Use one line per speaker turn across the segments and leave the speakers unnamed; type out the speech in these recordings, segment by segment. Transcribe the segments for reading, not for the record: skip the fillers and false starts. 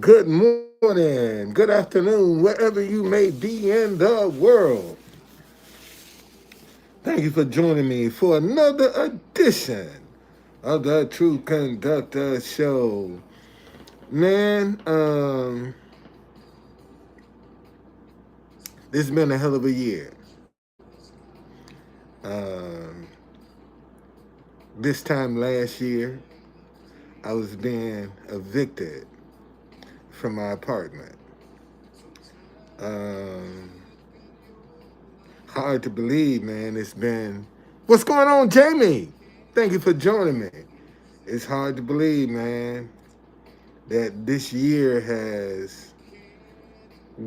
good morning, good afternoon, wherever you may be in the world. Thank you for joining me for another edition of the Truth Conductor Show. Man, this has been a hell of a year. Um, this time last year, I was being evicted from my apartment. Um, Hard to believe, man. It's been. What's going on, Jamie? Thank you for joining me. It's hard to believe, man, that this year has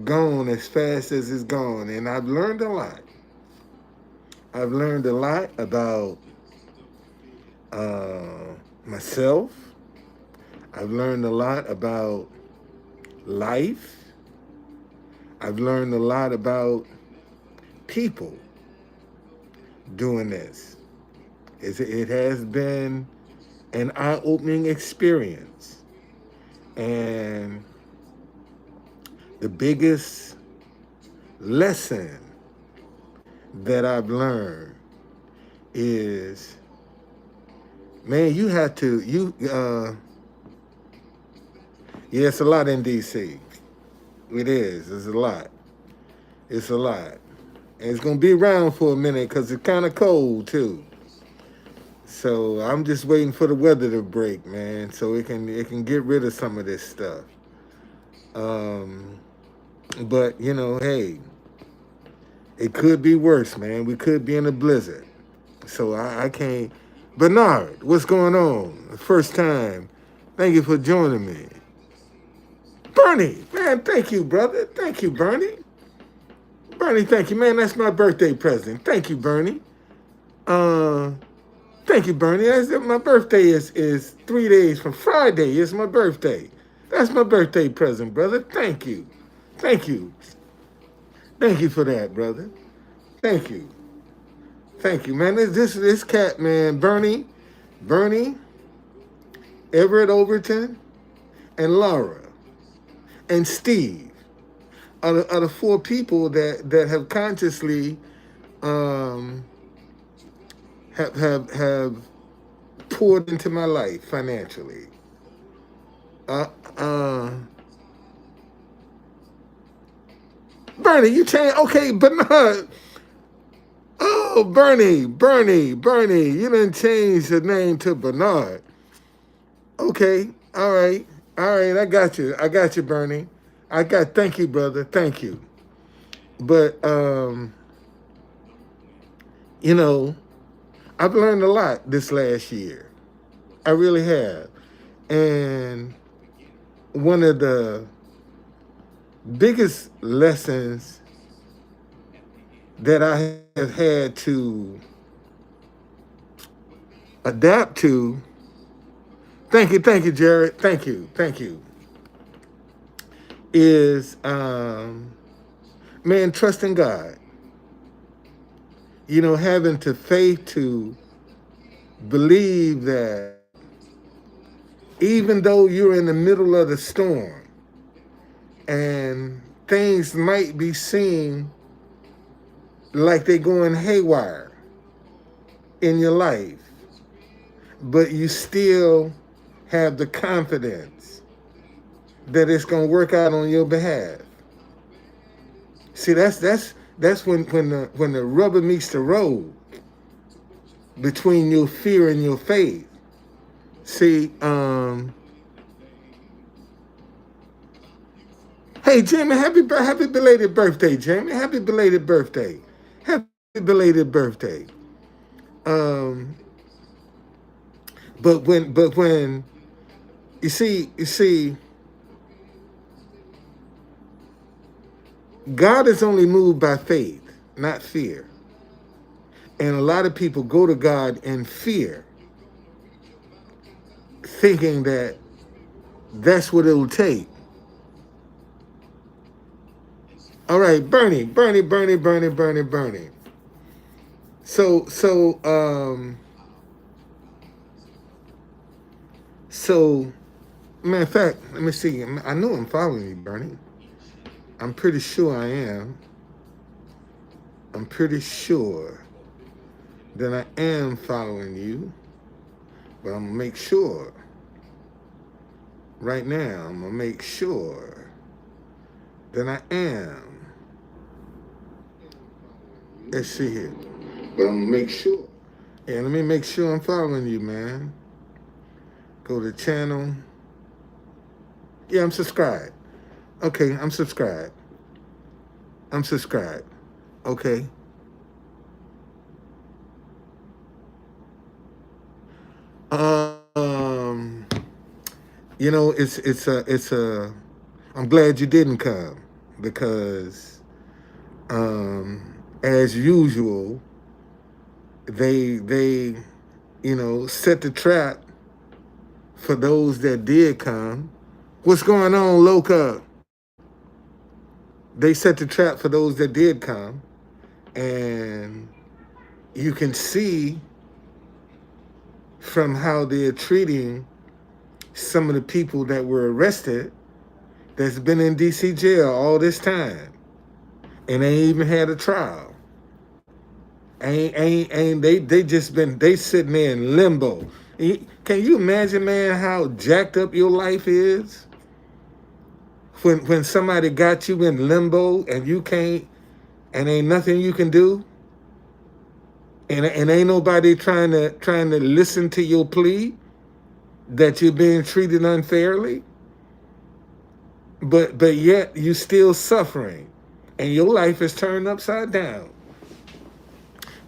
gone as fast as it's gone. And I've learned a lot. I've learned a lot about myself. I've learned a lot about life. I've learned a lot about people doing this. It has been an eye-opening experience. And the biggest lesson that I've learned is, man, you have to, yeah, it's a lot in D.C. It is. It's a lot. It's a lot. And it's going to be around for a minute because it's kind of cold, too. So I'm just waiting for the weather to break, man, so it can get rid of some of this stuff. But, hey, it could be worse, man. We could be in a blizzard. So I can't. Bernard, what's going on? First time. Thank you for joining me. Bernie, man, thank you, brother. Thank you, Bernie. Bernie, thank you, man. That's my birthday present. Thank you, Bernie. Thank you, Bernie. My birthday is 3 days from Friday. It's my birthday. That's my birthday present, brother. Thank you. Thank you. Thank you for that, brother. Thank you. Thank you, man. This cat, man, Bernie, Everett Overton, and Laura, and Steve are the four people that have consciously have poured into my life financially. Bernie, you changed. Okay, Bernard. Oh, Bernie, you didn't change the name to Bernard. Okay, all right, I got you, Bernie. Thank you, brother, thank you. But, I've learned a lot this last year. I really have. And one of the biggest lessons that I have had to adapt to. Thank you, Jared. Thank you. Is man, trusting God. Having to faith to believe that even though you're in the middle of the storm and things might be seen like they're going haywire in your life, but you still have the confidence that it's going to work out on your behalf. See, that's when the rubber meets the road between your fear and your faith. See, hey, Jamie, happy belated birthday, Jamie. Happy belated birthday. Happy belated birthday. But when you see, God is only moved by faith, not fear. And a lot of people go to God in fear, thinking that that's what it'll take. All right, Bernie. So Matter of fact, let me see. I know I'm following you, Bernie. I'm pretty sure I am. I'm pretty sure that I am following you, but I'm gonna make sure. Right now, I'm gonna make sure that I am. Let's see here. But I'm gonna make sure. Yeah, let me make sure I'm following you, man. Go to channel. Yeah, I'm subscribed. Okay, I'm subscribed. I'm subscribed. Okay. Um, it's a. I'm glad you didn't come because, as usual, they set the trap for those that did come. What's going on, Loca? They set the trap for those that did come, and you can see from how they're treating some of the people that were arrested that's been in DC jail all this time and ain't even had a trial. Ain't they just been sitting there in limbo. Can you imagine, man, how jacked up your life is when somebody got you in limbo and you can't, and ain't nothing you can do, and ain't nobody trying to listen to your plea that you're being treated unfairly, but yet you still suffering, and your life is turned upside down.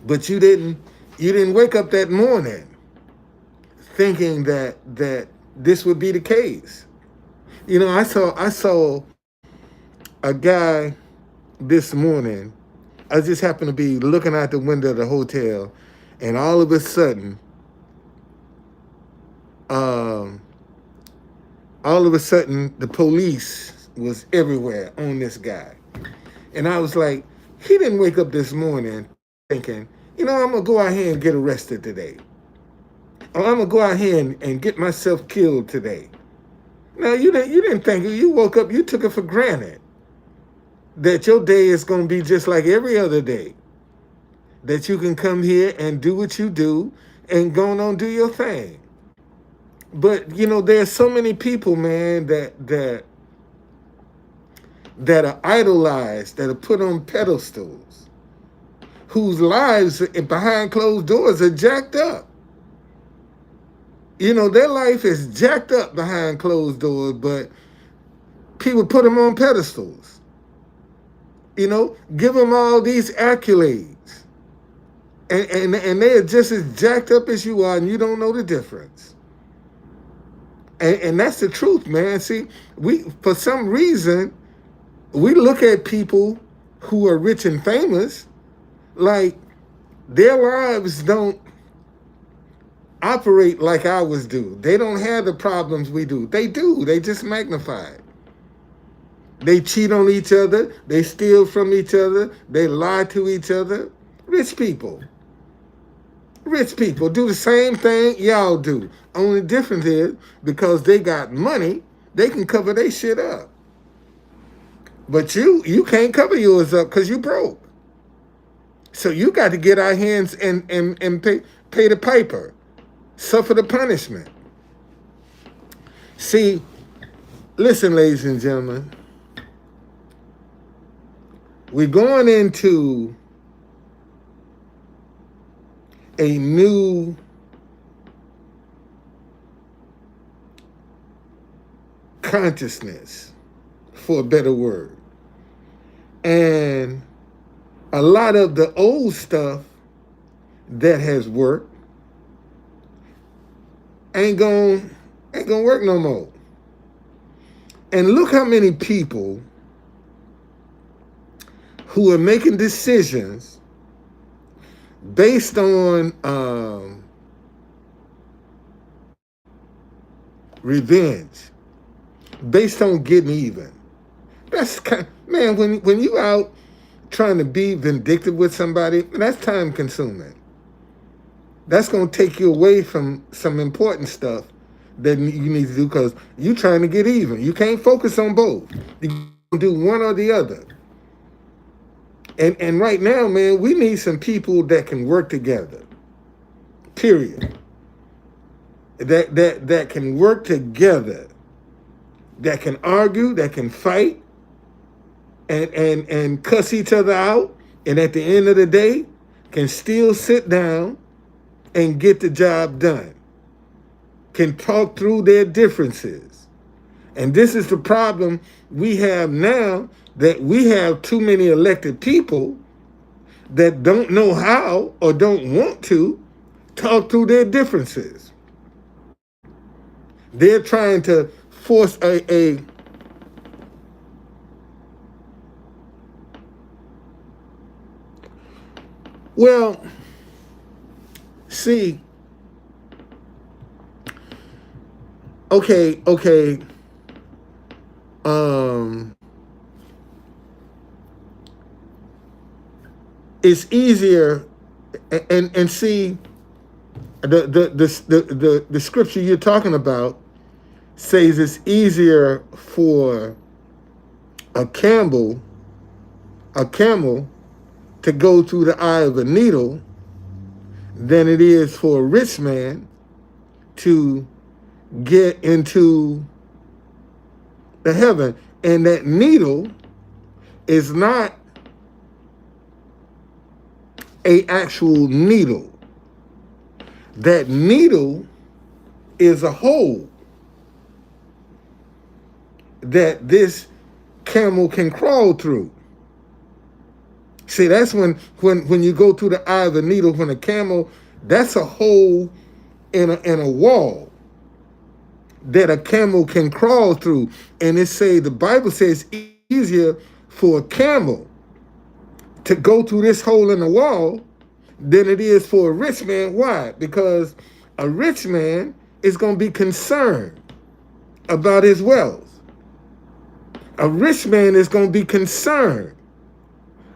But you didn't wake up that morning thinking that this would be the case. I saw a guy this morning. I just happened to be looking out the window of the hotel, and all of a sudden, the police was everywhere on this guy. And I was like, he didn't wake up this morning thinking, I'm going to go out here and get arrested today. Or I'm going to go out here and get myself killed today. No, you didn't think it. You woke up, you took it for granted that your day is going to be just like every other day. That you can come here and do what you do and go on do your thing. But, there's so many people, man, that are idolized, that are put on pedestals, whose lives behind closed doors are jacked up. Their life is jacked up behind closed doors, but people put them on pedestals. Give them all these accolades. And they're just as jacked up as you are, and you don't know the difference. And that's the truth, man. See, for some reason, we look at people who are rich and famous like their lives don't operate like ours do. They don't have the problems we do. They do. They just magnify it. They cheat on each other. They steal from each other. They lie to each other. Rich people do the same thing y'all do. Only difference is because they got money, they can cover their shit up. But you can't cover yours up because you broke. So you got to get our hands and pay the piper. Suffer the punishment. See, listen, ladies and gentlemen, we're going into a new consciousness, for a better word. And a lot of the old stuff that has worked ain't gonna work no more. And look how many people who are making decisions based on revenge, based on getting even. That's man, when you out trying to be vindictive with somebody, that's time consuming. That's going to take you away from some important stuff that you need to do because you're trying to get even. You can't focus on both. You can do one or the other. And right now, man, we need some people that can work together. Period. That can work together. That can argue, that can fight, and cuss each other out, and at the end of the day, can still sit down and get the job done. Can talk through their differences. And this is the problem we have now, that we have too many elected people that don't know how or don't want to talk through their differences. They're trying to force a well, see, okay, it's easier, and see, the scripture you're talking about says it's easier for a camel to go through the eye of a needle than it is for a rich man to get into the heaven. And that needle is not a actual needle. That needle is a hole that this camel can crawl through. See, that's when you go through the eye of the needle, when a camel, that's a hole in a wall that a camel can crawl through. And the Bible says it's easier for a camel to go through this hole in the wall than it is for a rich man. Why? Because a rich man is going to be concerned about his wealth. A rich man is going to be concerned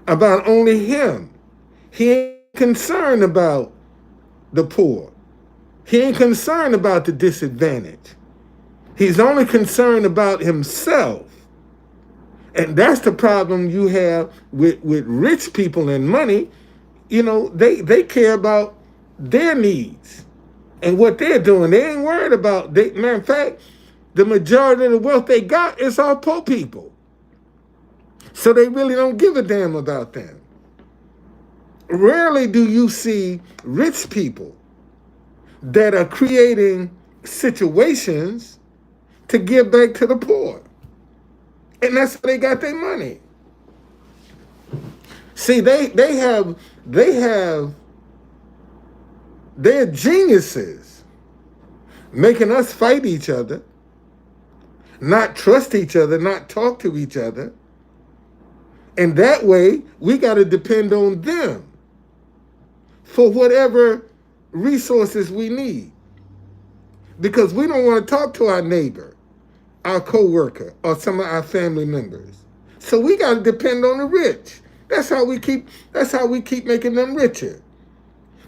about only him. He ain't concerned about the poor. He ain't concerned about the disadvantaged. He's only concerned about himself. And that's the problem you have with rich people and money. You know, they care about their needs and what they're doing. They ain't worried about, matter of fact, the majority of the wealth they got is all poor people. So they really don't give a damn about them. Rarely do you see rich people that are creating situations to give back to the poor. And that's how they got their money. See, they're geniuses, making us fight each other, not trust each other, not talk to each other. And that way, we got to depend on them for whatever resources we need. Because we don't want to talk to our neighbor, our coworker, or some of our family members. So we got to depend on the rich. That's how we keep making them richer.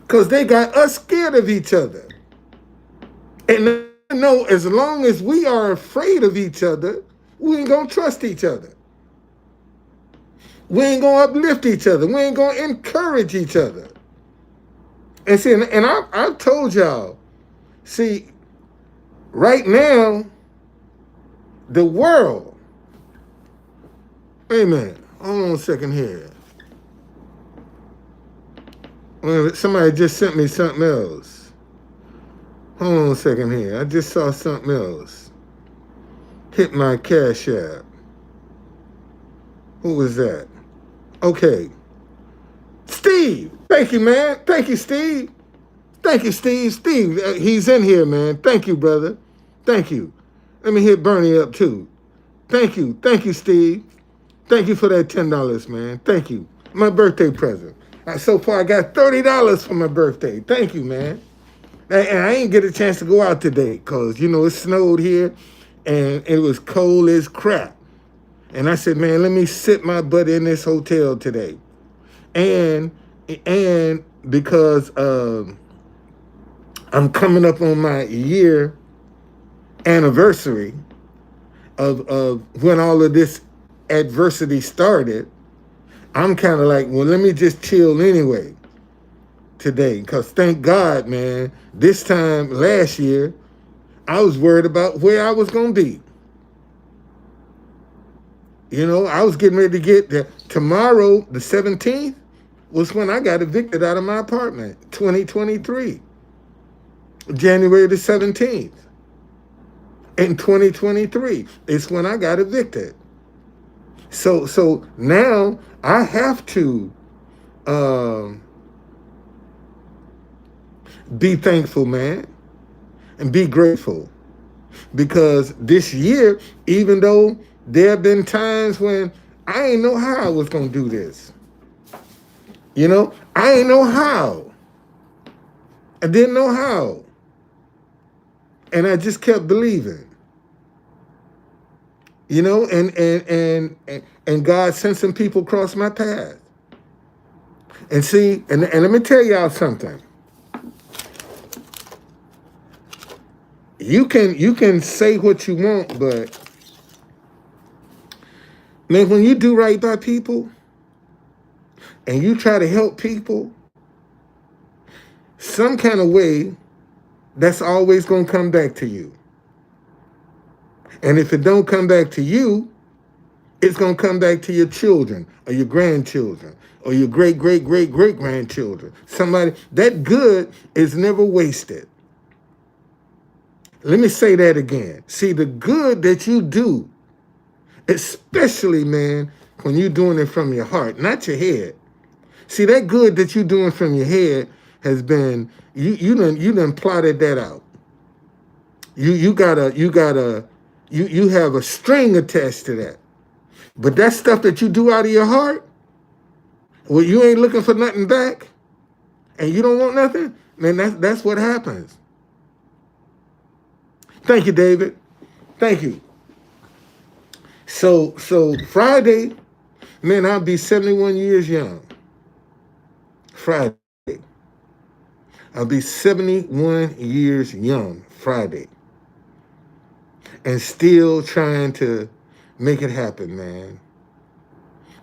Because they got us scared of each other. And I know as long as we are afraid of each other, we ain't going to trust each other. We ain't going to uplift each other. We ain't going to encourage each other. And see, and I've told y'all, see, right now, the world, wait a minute, hold on a second here. Somebody just sent me something else. Hold on a second here. I just saw something else. Hit my Cash App. Who was that? Okay. Steve. Thank you, man. Thank you, Steve. Thank you, Steve. Steve, he's in here, man. Thank you, brother. Thank you. Let me hit Bernie up, too. Thank you. Thank you, Steve. Thank you for that $10, man. Thank you. My birthday present. So far, I got $30 for my birthday. Thank you, man. And I ain't get a chance to go out today because, you know, it snowed here and it was cold as crap. And I said, man, let me sit my butt in this hotel today. And because I'm coming up on my year anniversary of when all of this adversity started, I'm kind of like, well, let me just chill anyway today. Because thank God, man, this time last year, I was worried about where I was going to be. You know, I was getting ready to get there. Tomorrow, the 17th, was when I got evicted out of my apartment, 2023. January the 17th. In 2023, it's when I got evicted. So now I have to be thankful, man, and be grateful. Because this year, even though there have been times when I ain't know how I was going to do this. You know, I ain't know how. I didn't know how. And I just kept believing. You know, and God sent some people across my path. And see, and let me tell y'all something. You can say what you want, but man, when you do right by people and you try to help people, some kind of way, that's always going to come back to you. And if it don't come back to you, it's going to come back to your children or your grandchildren or your great-great-great-great-grandchildren. Somebody, that good is never wasted. Let me say that again. See, the good that you do, especially, man, when you're doing it from your heart, not your head. See, that good that you're doing from your head has been, you done plotted that out. You have a string attached to that. But that stuff that you do out of your heart, well, you ain't looking for nothing back, and you don't want nothing, man, that's what happens. Thank you, David. Thank you. So Friday, man, I'll be 71 years young. Friday. I'll be 71 years young Friday. And still trying to make it happen, man.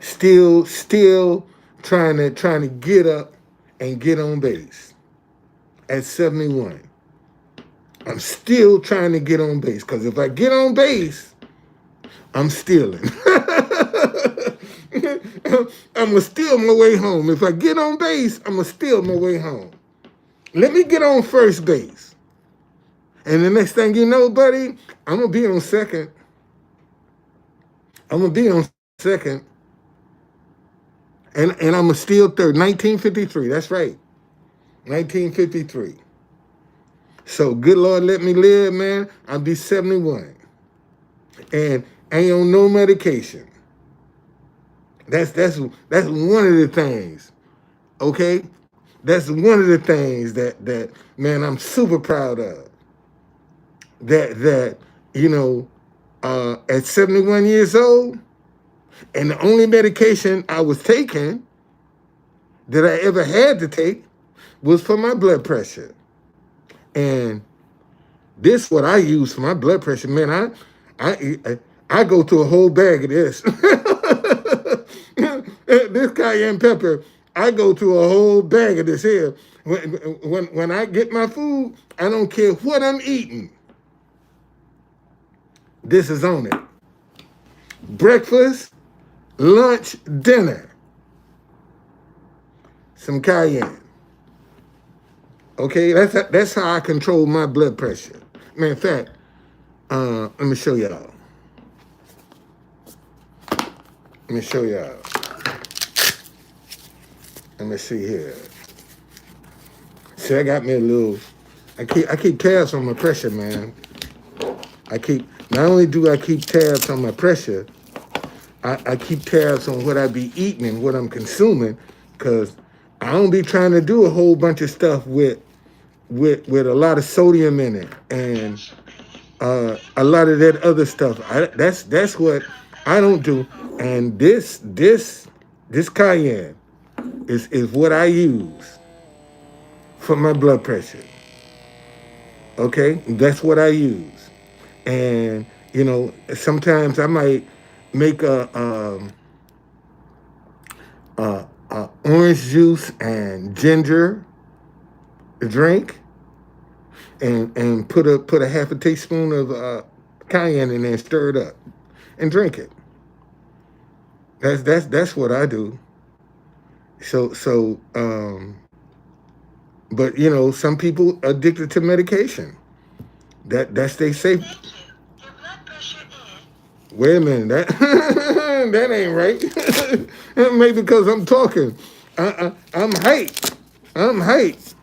Still trying to get up and get on base at 71. I'm still trying to get on base, because if I get on base, I'm stealing. I'm going to steal my way home. If I get on base, I'm going to steal my way home. Let me get on first base. And the next thing you know, buddy, I'm going to be on second. I'm going to be on second. And I'm going to steal third. 1953, that's right. 1953. So good Lord, let me live, man. I'll be 71. And ain't on no medication. That's one of the things. Okay? That's one of the things that man, I'm super proud of. That you know, at 71 years old, and the only medication I was taking that I ever had to take was for my blood pressure. And this what I use for my blood pressure, man. I go through a whole bag of this. This cayenne pepper, I go through a whole bag of this here. When I get my food, I don't care what I'm eating. This is on it. Breakfast, lunch, dinner. Some cayenne. Okay, that's how I control my blood pressure. Man, in fact, let me show y'all. Let me show y'all. Let me see here. See, I got me a little. I keep tabs on my pressure, man. Not only do I keep tabs on my pressure, I keep tabs on what I be eating and what I'm consuming, because I don't be trying to do a whole bunch of stuff with a lot of sodium in it and a lot of that other stuff. That's what I don't do. And this cayenne is what I use for my blood pressure. Okay, that's what I use. And sometimes I might make a orange juice and ginger drink, and put a half a teaspoon of cayenne in there, and stir it up, and drink it. That's what I do. But some people addicted to medication. That's they say.
Thank you. Your blood pressure is.
Wait a minute, that that ain't right. Maybe because I'm talking. I'm hyped. I'm hyped.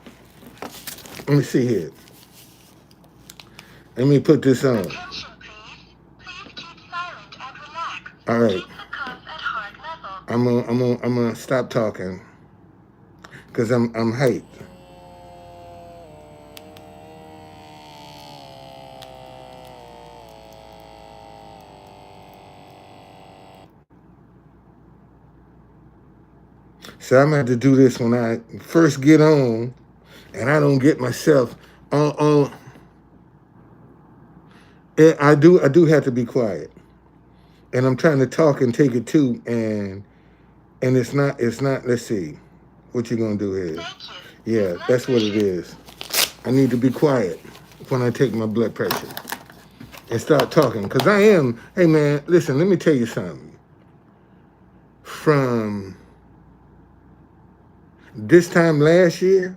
Let me see here. Let me put this on.
Attention, please. Please keep silent and relax.
All right.
Keep the cuff at heart level.
I'm gonna stop talking because I'm hyped. So I'm gonna have to do this when I first get on, and I don't get myself on. I do have to be quiet, and I'm trying to talk and take it too, and it's not. Let's see, what you gonna do here?
Thank you.
Yeah, that's what it is. I need to be quiet when I take my blood pressure and start talking, because I am. Hey man, listen. Let me tell you something. From this time last year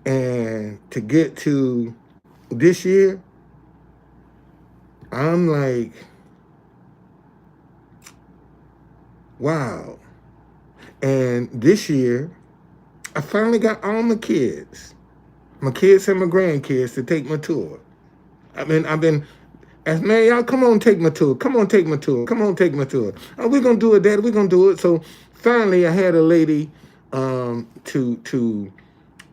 and to get to this year, I'm like, wow. And this year, I finally got all my kids and my grandkids to take my tour. I've been asking, man, y'all come on, take my tour. Come on, take my tour. Come on, take my tour. Oh, we're going to do it, Dad. We're going to do it. So finally, I had a lady to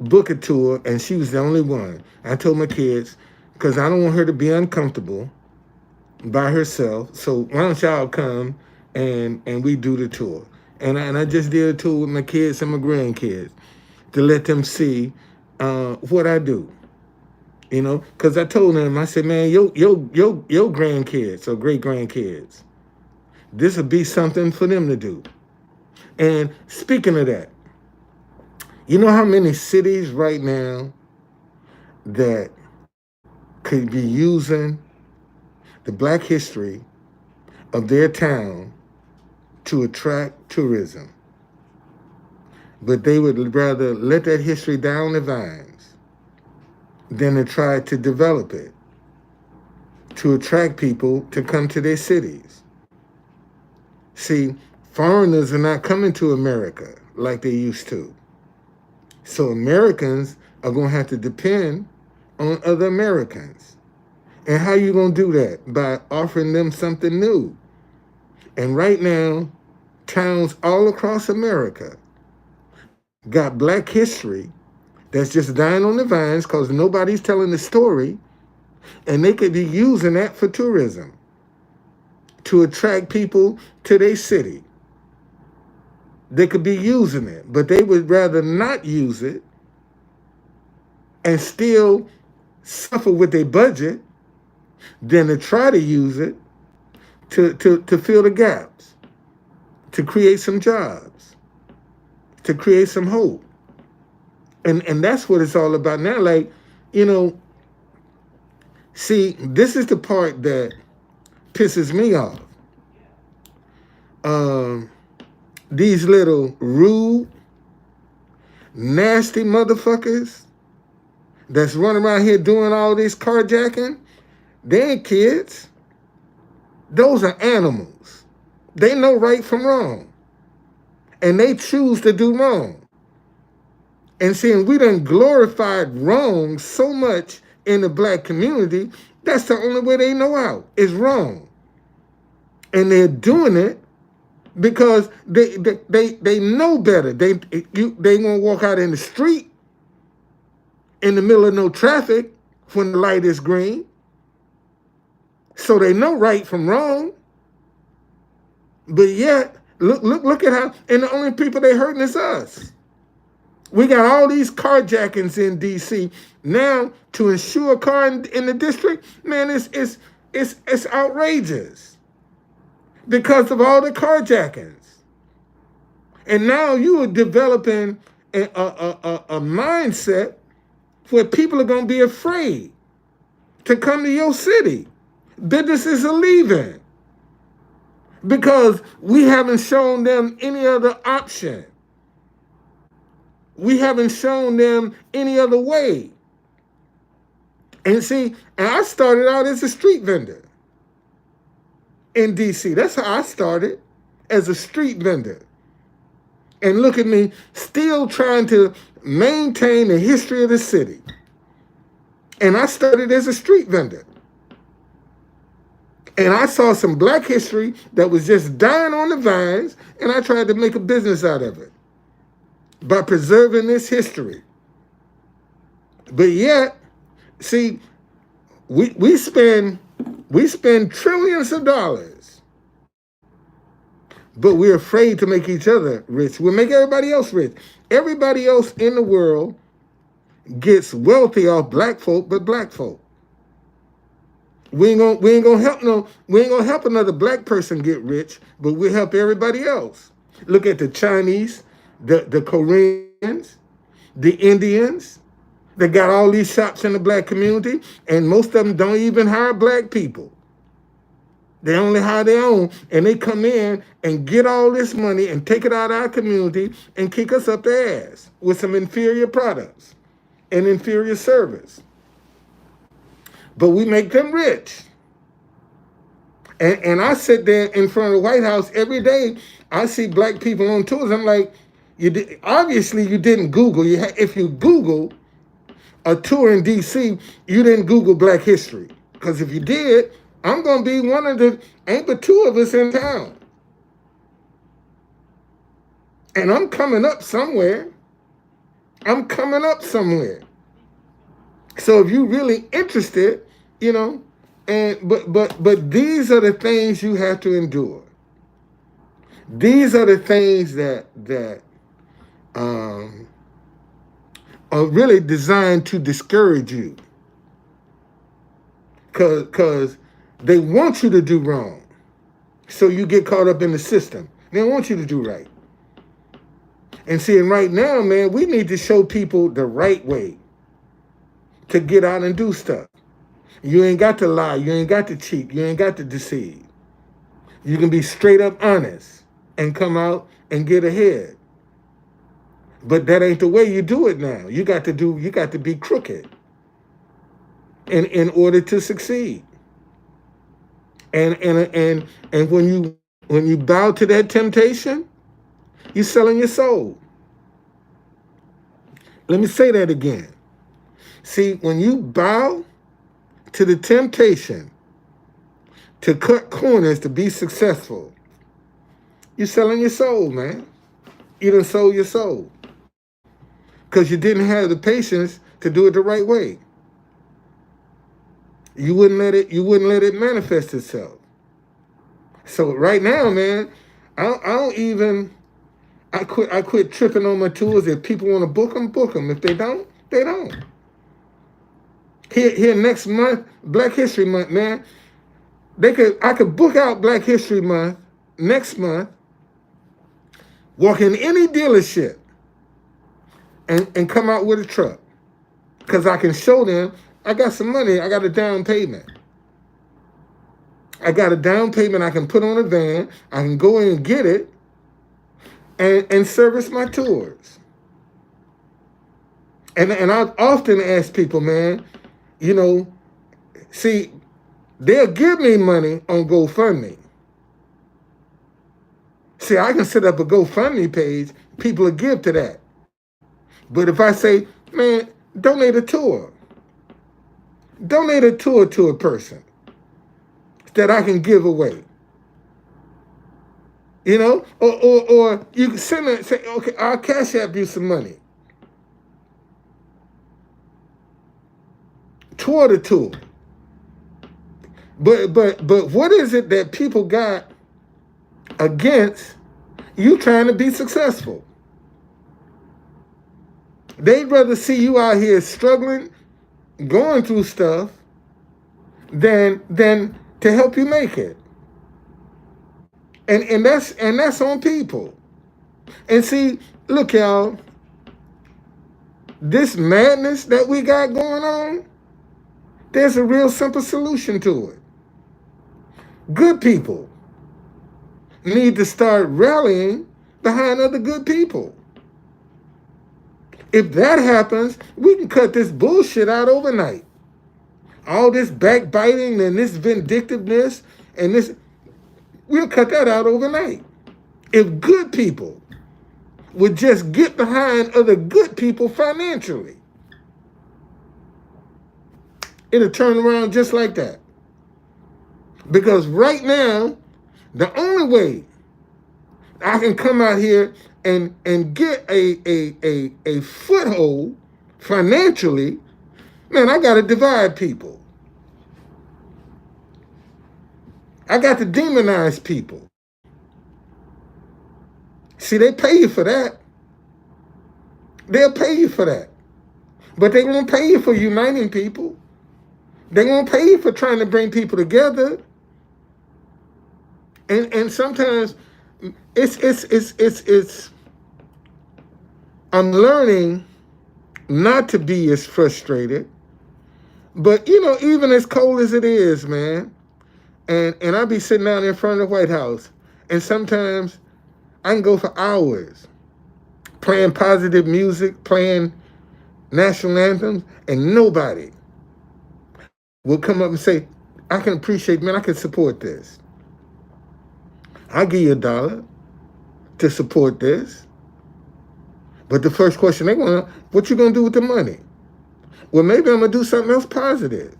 book a tour, and she was the only one. I told my kids, because I don't want her to be uncomfortable by herself. So why don't y'all come and we do the tour? And I just did a tour with my kids and my grandkids to let them see what I do. Because I told them, I said, man, your grandkids or great grandkids, this would be something for them to do. And speaking of that, you know how many cities right now that could be using the Black history of their town to attract tourism, but they would rather let that history down the vines than to try to develop it to attract people to come to their cities. See, foreigners are not coming to America like they used to. So Americans are going to have to depend on other Americans. And how you going to do that? By offering them something new. And right now, towns all across America got Black history that's just dying on the vines because nobody's telling the story, and they could be using that for tourism to attract people to their city. They could be using it, but they would rather not use it and still suffer with their budget than to try to use it to fill the gaps, to create some jobs, to create some hope. And that's what it's all about now. Like, see, this is the part that pisses me off. These little rude, nasty motherfuckers that's running around here doing all this carjacking, they ain't kids. Those are animals. They know right from wrong. And they choose to do wrong. And seeing we done glorified wrong so much in the Black community, that's the only way they know how, is wrong. And they're doing it because they know better. They gonna walk out in the street in the middle of no traffic when the light is green. So they know right from wrong. But yet, look at how, and the only people they hurting is us. We got all these carjackings in DC now to insure a car in the district. Man, it's outrageous because of all the carjackings. And now you are developing a mindset where people are going to be afraid to come to your city. Businesses are leaving because we haven't shown them any other option. We haven't shown them any other way. And see, and I started out as a street vendor in DC. That's how I started, as a street vendor. And look at me, still trying to maintain the history of the city. And I started as a street vendor. And I saw some black history that was just dying on the vines, and I tried to make a business out of it by preserving this history. But yet, see, we spend trillions of dollars, but we're afraid to make each other rich. We'll make everybody else rich. Everybody else in the world gets wealthy off black folk, but black folk. We ain't gonna help another black person get rich, but we'll help everybody else. Look at the Chinese, the Koreans, the Indians. They got all these shops in the black community, and most of them don't even hire black people. They only hire their own, and they come in and get all this money and take it out of our community and kick us up the ass with some inferior products and inferior service. But we make them rich. And I sit there in front of the White House every day. I see black people on tours. I'm like, obviously you didn't Google. If you Google a tour in DC, you didn't Google black history. Because if you did, I'm going to be one of the, ain't but two of us in town. And I'm coming up somewhere. So if you're really interested, but these are the things you have to endure. These are the things that are really designed to discourage you. Because they want you to do wrong. So you get caught up in the system. They want you to do right. And seeing right now, man, we need to show people the right way to get out and do stuff. You ain't got to lie. You ain't got to cheat. You ain't got to deceive. You can be straight up honest and come out and get ahead. But that ain't the way you do it now. You got to be crooked in order to succeed. And when you bow to that temptation, you're selling your soul. Let me say that again. See, when you bow to the temptation to cut corners to be successful, you're selling your soul, man. You done sold your soul. Because you didn't have the patience to do it the right way. You wouldn't let it manifest itself. So right now, man, I quit tripping on my tours. If people want to book them. If they don't, they don't. Here next month, Black History Month, man. I could book out Black History Month next month, walk in any dealership and come out with a truck. Because I can show them I got some money, I got a down payment. I got a down payment I can put on a van, I can go in and get it and service my tours. And I often ask people, man, see, they'll give me money on GoFundMe. See, I can set up a GoFundMe page, people will give to that. But if I say, man, donate a tour to a person that I can give away. Or you can say, okay, I'll cash app you some money toward a tour. But what is it that people got against you trying to be successful? They'd rather see you out here struggling, going through stuff, than to help you make it. And that's on people. And see, look, y'all, this madness that we got going on, there's a real simple solution to it. Good people need to start rallying behind other good people. If that happens, we can cut this bullshit out overnight. All this backbiting and this vindictiveness and this, we'll cut that out overnight. If good people would just get behind other good people financially, it'll turn around just like that. Because right now, the only way I can come out here and get a foothold financially, man, I got to divide people. I got to demonize people. See, they pay you for that. They'll pay you for that. But they won't pay you for uniting people. They won't pay you for trying to bring people together. And sometimes it's I'm learning not to be as frustrated. But even as cold as it is, man, and I be sitting down in front of the White House, and sometimes I can go for hours playing positive music, playing national anthems, and nobody will come up and say, I can appreciate, man, I can support this. I'll give you $1 to support this. But the first question they want to, what you going to do with the money? Well, maybe I'm going to do something else positive.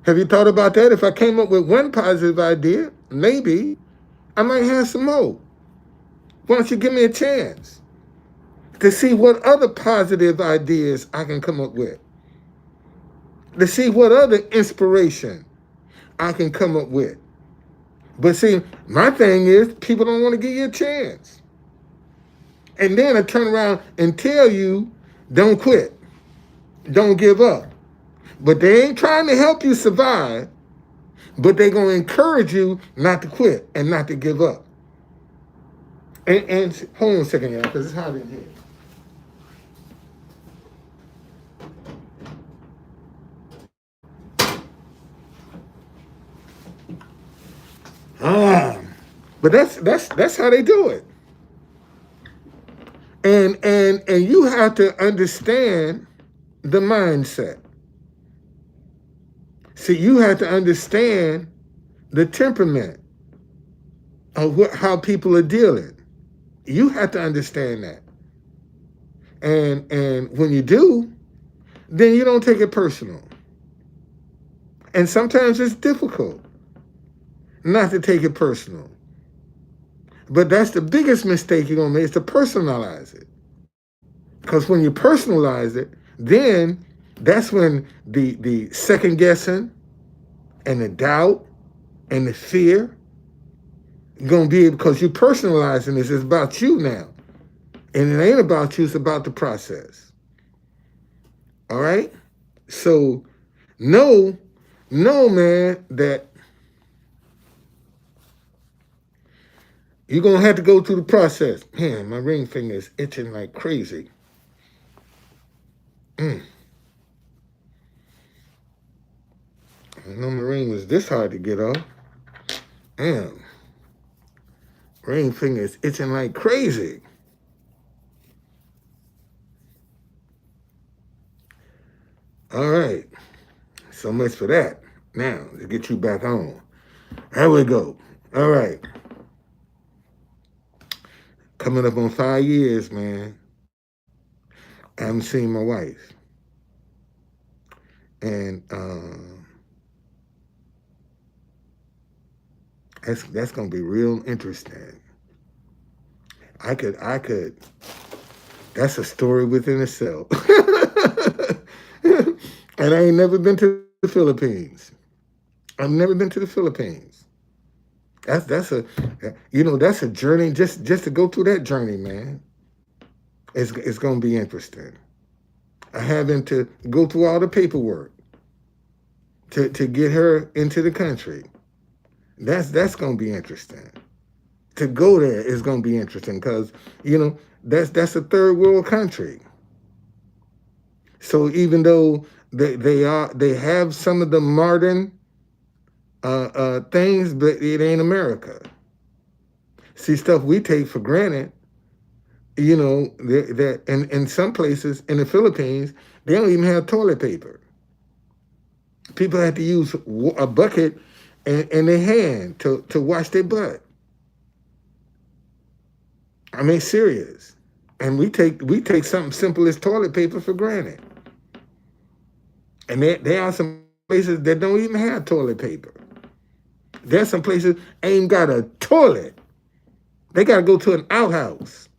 Have you thought about that? If I came up with one positive idea, maybe I might have some more. Why don't you give me a chance to see what other positive ideas I can come up with? To see what other inspiration I can come up with. But see, my thing is, people don't want to give you a chance. And then I turn around and tell you, don't quit. Don't give up. But they ain't trying to help you survive, but they're going to encourage you not to quit and not to give up. And hold on a second, y'all, because it's hot in here. But that's how they do it. And you have to understand the mindset. See, you have to understand the temperament of how people are dealing. You have to understand that. And when you do, then you don't take it personal. And sometimes it's difficult not to take it personal. But that's the biggest mistake you're going to make, is to personalize it. Because when you personalize it, then that's when the second guessing and the doubt and the fear going to be, because you're personalizing this. It's about you now. And it ain't about you, it's about the process. All right? So know, man, that you're going to have to go through the process. Man, my ring finger is itching like crazy. I know my ring was this hard to get off. Damn. Ring finger is itching like crazy. All right. So much for that. Now, to get you back on. There we go. All right. Coming up on 5 years, man. I haven't seen my wife. And that's gonna be real interesting. I could that's a story within itself. And I ain't never been to the Philippines. I've never been to the Philippines. That's a journey, just to go through that journey, man. It's going to be interesting. Having to go through all the paperwork to get her into the country. That's going to be interesting. To go there is going to be interesting because that's a third world country. So even though they have some of the modern things, but it ain't America. See, stuff we take for granted. That in some places in the Philippines, they don't even have toilet paper. People have to use a bucket and their hand to wash their butt. I mean, serious. And we take something simple as toilet paper for granted. And there are some places that don't even have toilet paper. There's some places ain't got a toilet. They got to go to an outhouse.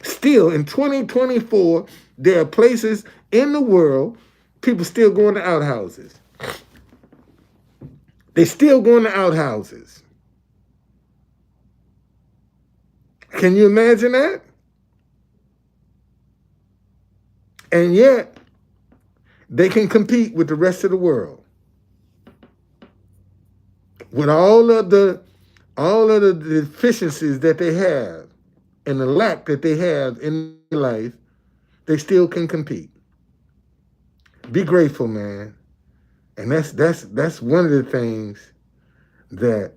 Still, in 2024, there are places in the world, people still going to outhouses. They still going to outhouses. Can you imagine that? And yet, they can compete with the rest of the world. With all of the deficiencies that they have and the lack that they have in life, they still can compete. Be grateful, man. And that's one of the things that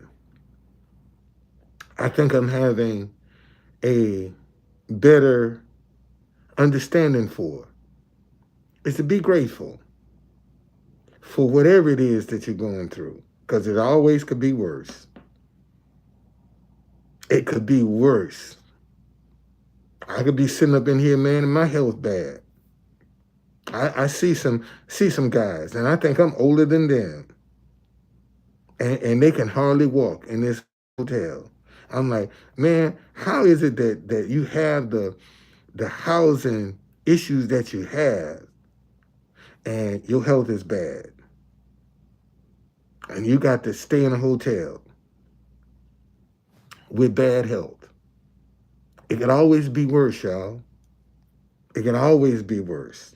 I think I'm having a better understanding for, is to be grateful for whatever it is that you're going through, because it always could be worse. It could be worse. I could be sitting up in here, man, and my health bad. I see some guys, and I think I'm older than them, and they can hardly walk in this hotel. I'm like, man, how is it that you have the housing issues that you have, and your health is bad, and you got to stay in a hotel with bad health? It could always be worse, y'all. It can always be worse.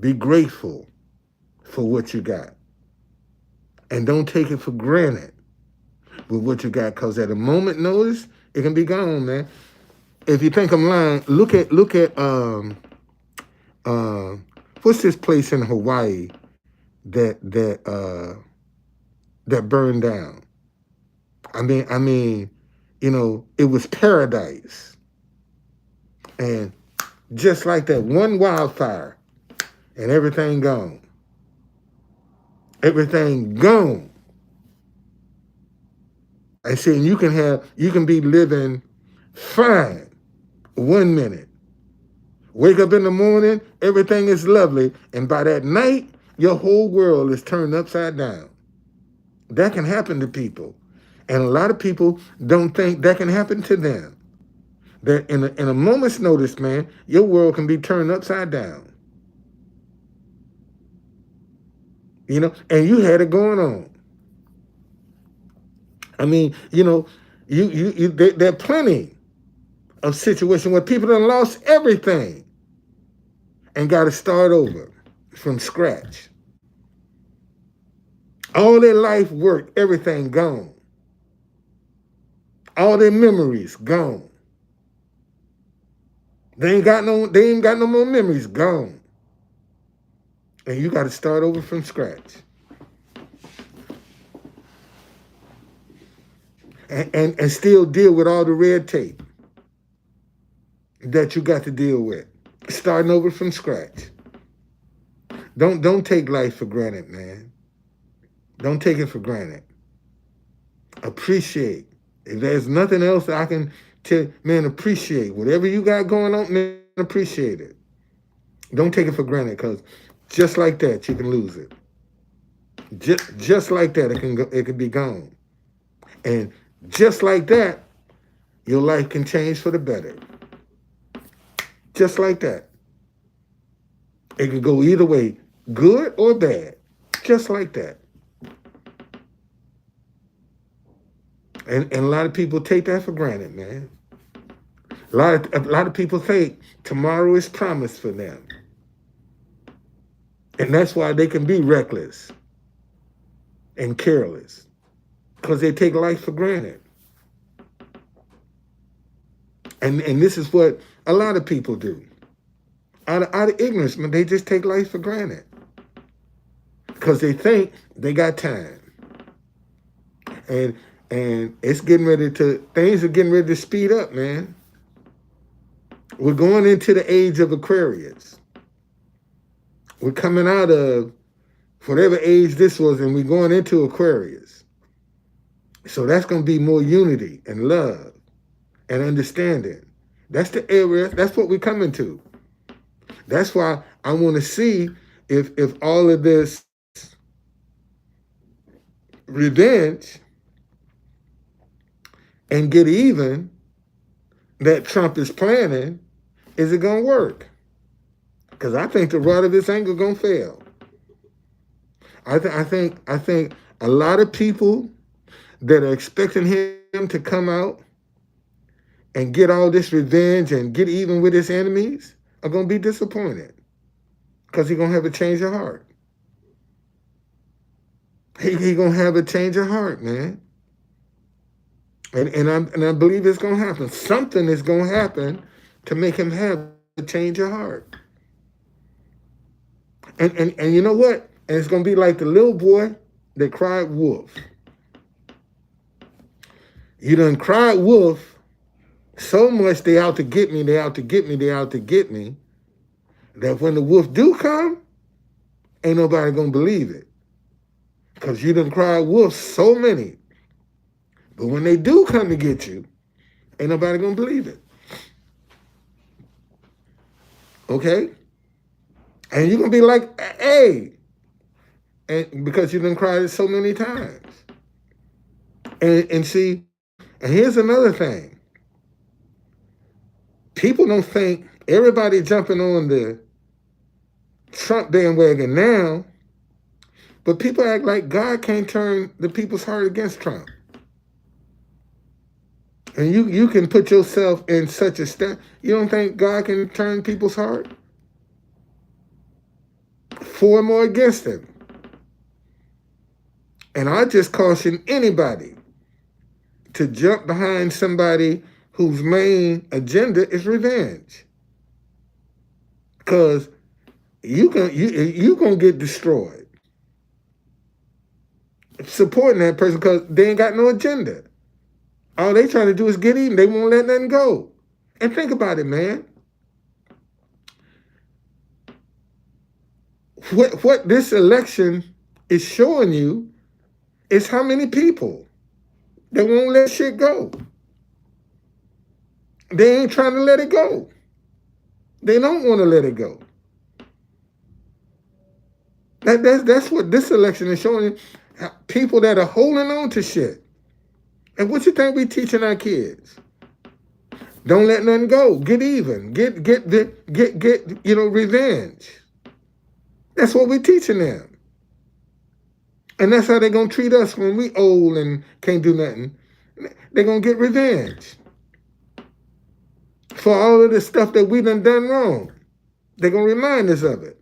Be grateful for what you got. And don't take it for granted with what you got, because at a moment notice, it can be gone, man. If you think I'm lying, look at what's this place in Hawaii that burned down? I mean, it was paradise. And just like that, one wildfire, and everything gone. Everything gone. And see, you can be living fine 1 minute. Wake up in the morning, everything is lovely, and by that night, your whole world is turned upside down. That can happen to people. And a lot of people don't think that can happen to them. That in a moment's notice, man, your world can be turned upside down. And you had it going on. I mean, there are plenty of situations where people have lost everything and got to start over from scratch. All their life work, everything gone. All their memories gone. They ain't got no more memories, gone. And you got to start over from scratch. And still deal with all the red tape that you got to deal with. Starting over from scratch. Don't take life for granted, man. Don't take it for granted. Appreciate. If there's nothing else I can tell, man, appreciate. Whatever you got going on, man, appreciate it. Don't take it for granted, because just like that, you can lose it. Just like that, it can be gone. And just like that, your life can change for the better. Just like that. It can go either way, good or bad. Just like that. And a lot of people take that for granted, man. A lot of people think tomorrow is promised for them. And that's why they can be reckless and careless, because they take life for granted. And this is what a lot of people do. Out of ignorance, but they just take life for granted. Because they think they got time. And things are getting ready to speed up, man. We're going into the age of Aquarius. We're coming out of whatever age this was, and we're going into Aquarius. So that's going to be more unity and love and understanding. That's the area, that's what we're coming to. That's why I want to see if all of this revenge and get even that Trump is planning, is it going to work? Because I think the rod of this anger going to fail. I think a lot of people that are expecting him to come out and get all this revenge and get even with his enemies are going to be disappointed, because he's going to have a change of heart. He going to have a change of heart, man. And I believe it's going to happen. Something is going to happen to make him have a change of heart. And you know what? And it's going to be like the little boy that cried wolf. You done cried wolf so much, they out to get me, they out to get me, they out to get me, that when the wolf do come, ain't nobody going to believe it. Because you done cried wolf so many. But when they do come to get you, ain't nobody going to believe it. Okay? And you're going to be like, hey. And because you done cried it so many times. And see, and here's another thing. People don't think everybody jumping on the Trump bandwagon now, but people act like God can't turn the people's heart against Trump. And you can put yourself in such a state. You don't think God can turn people's heart? For him or against him. And I just caution anybody to jump behind somebody whose main agenda is revenge. Because you gonna get destroyed supporting that person, because they ain't got no agenda. All they trying to do is get even. They won't let nothing go. And think about it, man. What this election is showing you is how many people that won't let shit go. They ain't trying to let it go. They don't want to let it go. That's what this election is showing you. People that are holding on to shit. And what you think we teaching our kids? Don't let nothing go. Get even. Get revenge. That's what we teaching them. And that's how they're gonna treat us when we old and can't do nothing. They're gonna get revenge for all of the stuff that we done wrong. They're gonna remind us of it.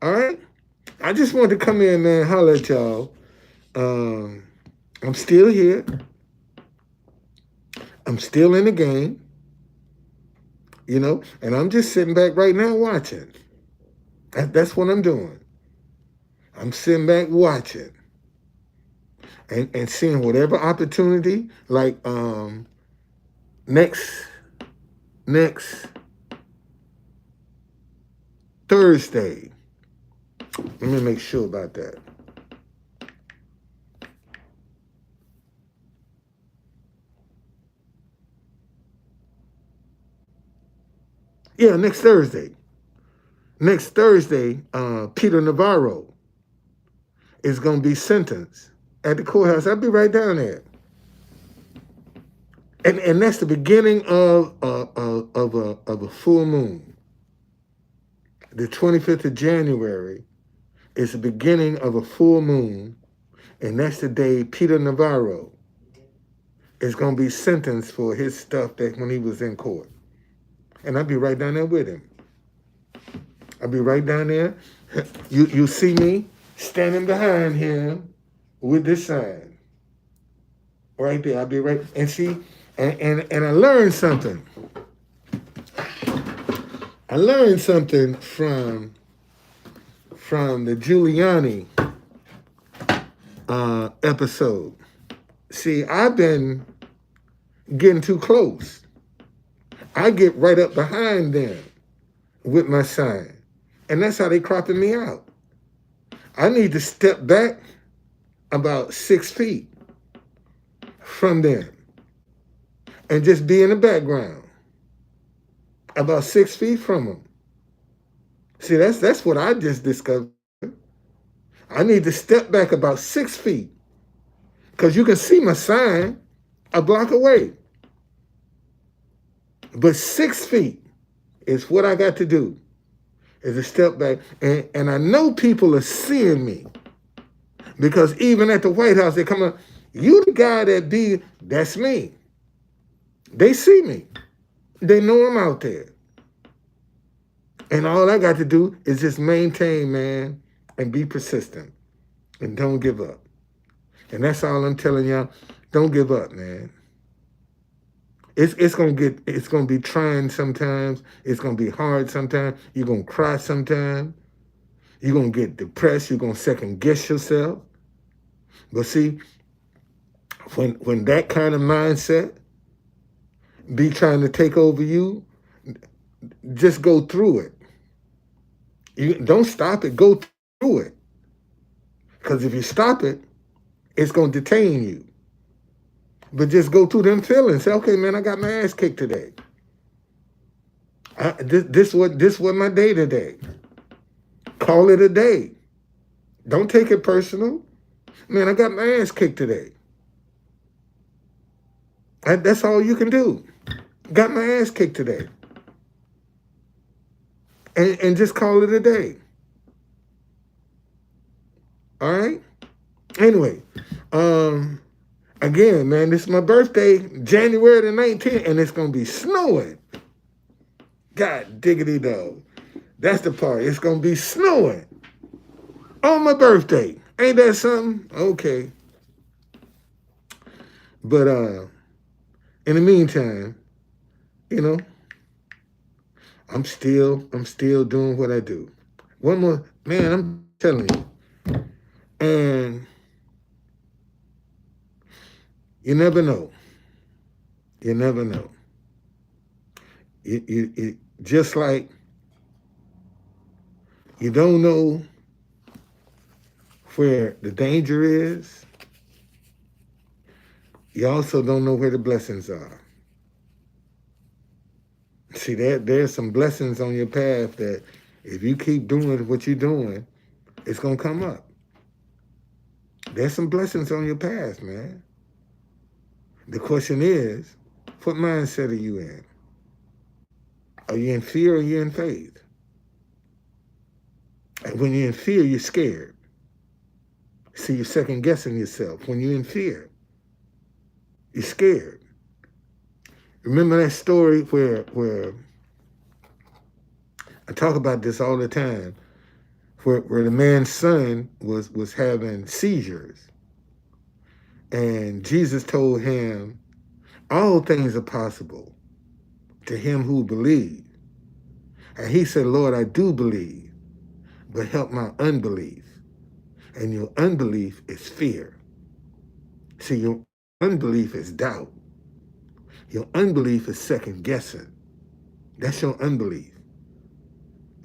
All right? I just wanted to come in, man, holler at y'all. I'm still here. I'm still in the game. And I'm just sitting back right now watching. That's what I'm doing. I'm sitting back watching. And seeing whatever opportunity, like next Thursday. Let me make sure about that. Yeah, next Thursday. Next Thursday, Peter Navarro is going to be sentenced at the courthouse. I'll be right down there. And that's the beginning of a full moon. The 25th of January is the beginning of a full moon, and that's the day Peter Navarro is going to be sentenced for his stuff that when he was in court. And I'll be right down there with him. I'll be right down there. You see me standing behind him with this sign. Right there. I'll be right. And see, and I learned something. I learned something from the Giuliani episode. See, I've been getting too close. I get right up behind them with my sign. And that's how they cropping me out. I need to step back about 6 feet from them and just be in the background. About 6 feet from them. See, that's what I just discovered. I need to step back about 6 feet because you can see my sign a block away. But 6 feet is what I got to do, is to step back. And I know people are seeing me because even at the White House, they come up, you the guy that's me. They see me. They know I'm out there. And all I got to do is just maintain, man, and be persistent and don't give up. And that's all I'm telling y'all. Don't give up, man. It's gonna be trying sometimes. It's gonna be hard sometimes. You're gonna cry sometimes. You're gonna get depressed. You're gonna second guess yourself. But see, when that kind of mindset be trying to take over you, just go through it. You don't stop it. Go through it. Because if you stop it, it's gonna detain you. But just go through them feelings. Say, okay, man, I got my ass kicked today. This was my day today. Call it a day. Don't take it personal. Man, I got my ass kicked today. That's all you can do. Got my ass kicked today. And just call it a day. All right? Anyway, again, man, this is my birthday, January the 19th, and it's going to be snowing. God diggity dog. That's the part. It's going to be snowing on my birthday. Ain't that something? Okay. But in the meantime, you know, I'm still doing what I do. One more, man, I'm telling you. And you never know. You never know. You just like you don't know where the danger is, you also don't know where the blessings are. See, there's some blessings on your path that if you keep doing what you're doing, it's going to come up. There's some blessings on your path, man. The question is, what mindset are you in? Are you in fear or are you in faith? And when you're in fear, you're scared. See, you're second guessing yourself. When you're in fear, you're scared. Remember that story where I talk about this all the time, where the man's son was having seizures. And Jesus told him, all things are possible to him who believes. And he said, Lord, I do believe, but help my unbelief. And your unbelief is fear. See, your unbelief is doubt. Your unbelief is second guessing. That's your unbelief.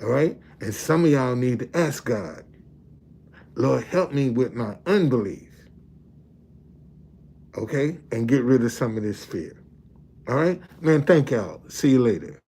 All right? And some of y'all need to ask God, Lord, help me with my unbelief. Okay? And get rid of some of this fear. All right? Man, thank y'all. See you later.